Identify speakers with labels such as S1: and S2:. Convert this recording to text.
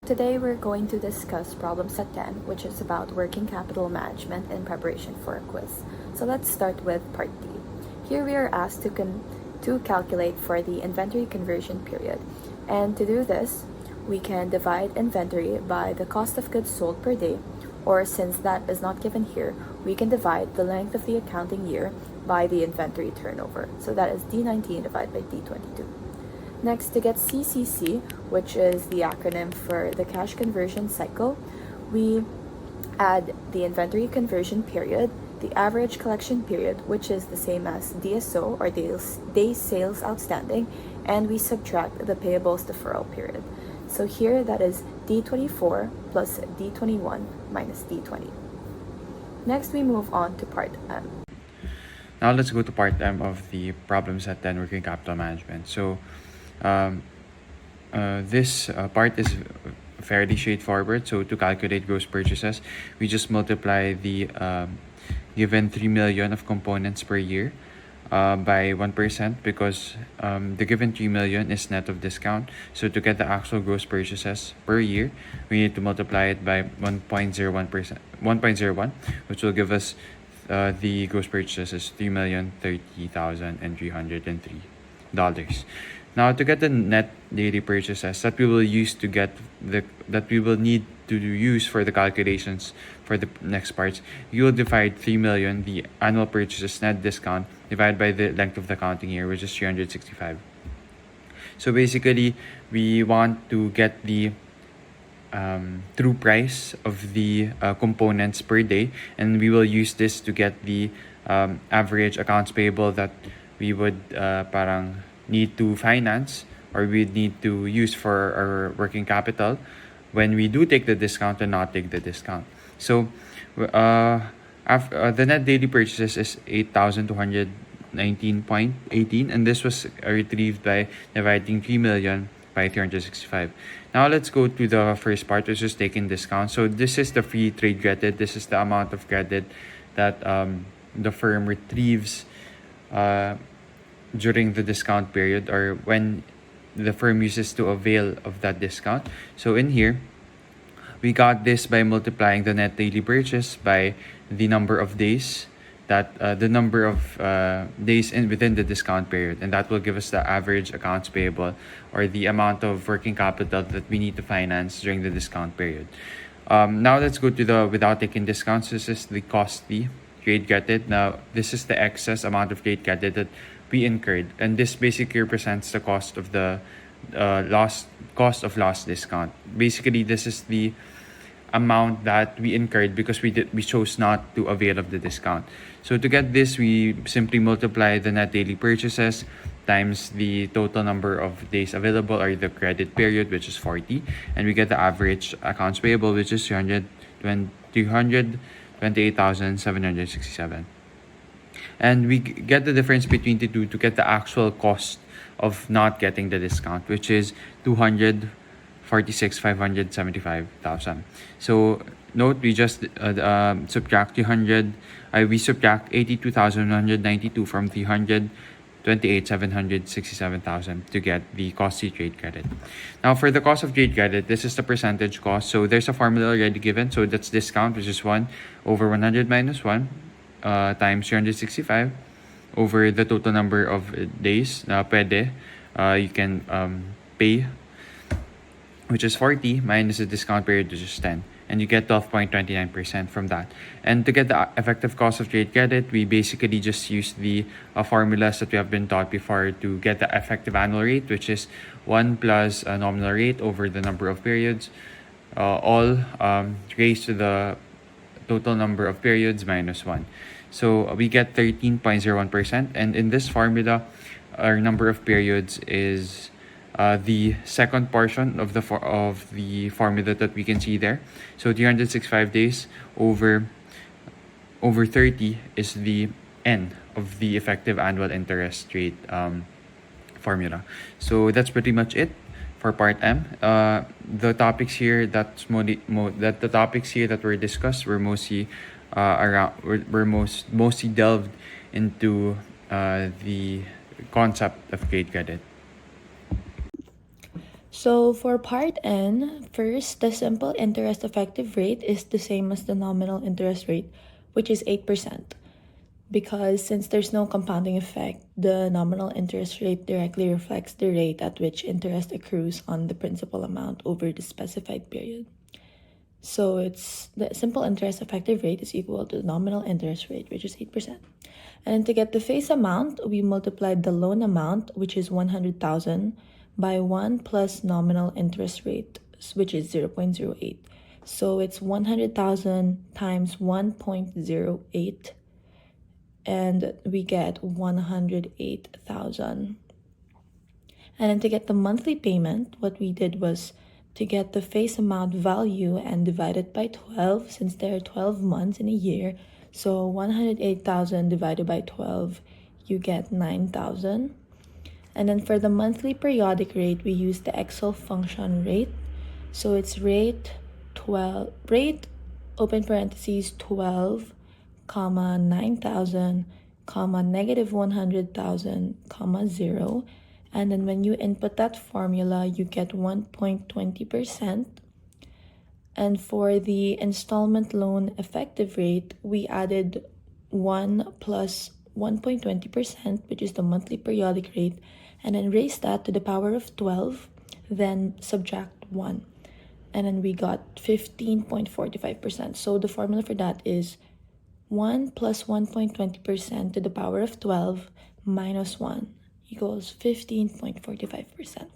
S1: Today we're going to discuss problem set 10, which is about working capital management in preparation for a quiz. So let's start with part D. Here we are asked to calculate for the inventory conversion period. And to do this, we can divide inventory by the cost of goods sold per day, or since that is not given here, we can divide the length of the accounting year by the inventory turnover. So that is D19 divided by D22. Next, to get CCC, which is the acronym for the cash conversion cycle, we add the inventory conversion period, the average collection period, which is the same as DSO or days sales outstanding, and we subtract the payables deferral period. So here that is D24 plus D21 minus D20. Next, we move on to part M.
S2: Now let's go to part M of the problem set 10 working capital management. So this part is fairly straightforward. So to calculate gross purchases, we just multiply the given 3 million of components per year by 1% because the given 3 million is net of discount. So to get the actual gross purchases per year, we need to multiply it by 1.01%, which will give us the gross purchases is $3,030,303. Now to get the net daily purchases that we will use to get that we will need to use for the calculations for the next parts, you will divide 3 million, the annual purchases net discount, divided by the length of the accounting year, which is 365. So basically, we want to get the true price of the components per day, and we will use this to get the average accounts payable that we would parang need to finance or we need to use for our working capital when we do take the discount and not take the discount. So the net daily purchases is 8,219.18, and this was retrieved by dividing 3 million by 365. Now let's go to the first part, which is taking discount. So this is the free trade credit. This is the amount of credit that the firm retrieves during the discount period or when the firm uses to avail of that discount. So in here, we got this by multiplying the net daily purchase by the number of days that days within the discount period, and that will give us the average accounts payable or the amount of working capital that we need to finance during the discount period. Now let's go to the without taking discounts. This is the costly trade credit. Now this is the excess amount of trade credit that we incurred, and this basically represents the cost of the lost discount. Basically, this is the amount that we incurred because we chose not to avail of the discount. So to get this, we simply multiply the net daily purchases times the total number of days available or the credit period, which is 40, and we get the average accounts payable, which is 328,767. And we get the difference between the two to get the actual cost of not getting the discount, which is 246,575,000. So note, we just subtract 82,192 from 328,767,000 to get the costly trade credit. Now for the cost of trade credit, this is the percentage cost. So there's a formula already given. So that's discount, which is 1 over 100 minus 1 times 365 over the total number of days na pwede you can pay, which is 40 minus the discount period, which is 10, and you get 12.29% from that. And to get the effective cost of trade credit, we basically just use the formulas that we have been taught before to get the effective annual rate, which is 1 plus a nominal rate over the number of periods, all raised to the total number of periods minus 1. So we get 13.01%, and in this formula, our number of periods is the second portion of the formula that we can see there. So 365 days over 30 is the n of the effective annual interest rate formula. So that's pretty much it for part M. The topics here that were discussed were mostly mostly delved into the concept of trade credit.
S1: So for part N, first, the simple interest effective rate is the same as the nominal interest rate, which is 8%. Because since there's no compounding effect, the nominal interest rate directly reflects the rate at which interest accrues on the principal amount over the specified period. So it's the simple interest effective rate is equal to the nominal interest rate, which is 8%. And to get the face amount, we multiplied the loan amount, which is 100,000, by 1 plus nominal interest rate, which is 0.08. So it's 100,000 times 1.08, and we get 108,000. And then to get the monthly payment, what we did was to get the face amount value and divide it by 12, since there are 12 months in a year. So 108,000 divided by 12, you get 9,000. And then for the monthly periodic rate, we use the Excel function rate. So it's rate open parentheses 12, comma 9,000, comma negative 100,000, comma 0. And then when you input that formula, you get 1.20%. And for the installment loan effective rate, we added 1 plus 1.20%, which is the monthly periodic rate, and then raise that to the power of 12, then subtract 1. And then we got 15.45%. So the formula for that is 1 plus 1.20% to the power of 12 minus 1 equals 15.45%.